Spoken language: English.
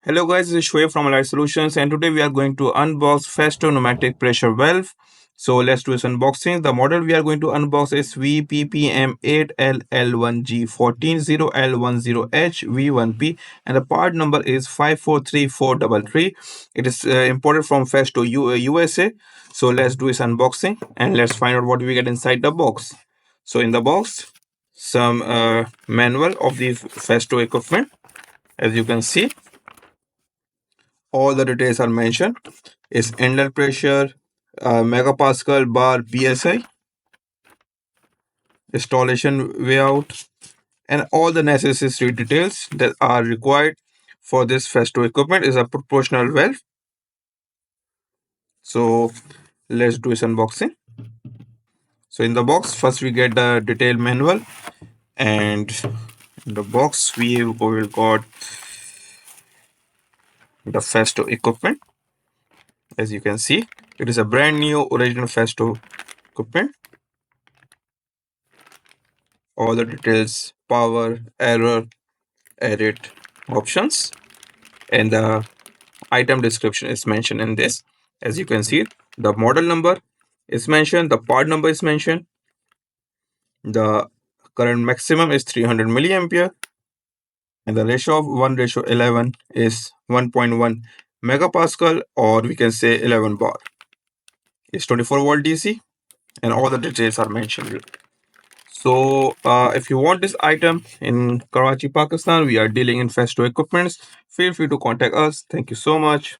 Hello guys, this is Shoaib from Allied Solutions and today we are going to unbox FESTO pneumatic pressure valve. So let's do this unboxing. The model we are going to unbox is VPPM 8LL1G140L10H V1P and the part number is 543433. It is imported from FESTO USA. So let's do this unboxing and let's find out what we get inside the box. So in the box, some manual of the FESTO equipment. As you can see, all the details are mentioned. Is inlet pressure, megapascal bar psi, installation layout, and all the necessary details that are required for this festo equipment is a proportional valve. So let's do this unboxing. So in the box, first we get the detailed manual, and in the box we will got the festo equipment. As you can see, it is a brand new original festo equipment. All the details, power, error, edit options, and the item description is mentioned in this. As you can see, the model number is mentioned, the part number is mentioned, the current maximum is 300 milliampere, and the ratio of 1:11 is 1.1 megapascal, or we can say 11 bar. It's 24 volt DC, and all the details are mentioned here. So if you want this item in Karachi, Pakistan, we are dealing in Festo equipments. Feel free to contact us. Thank you so much.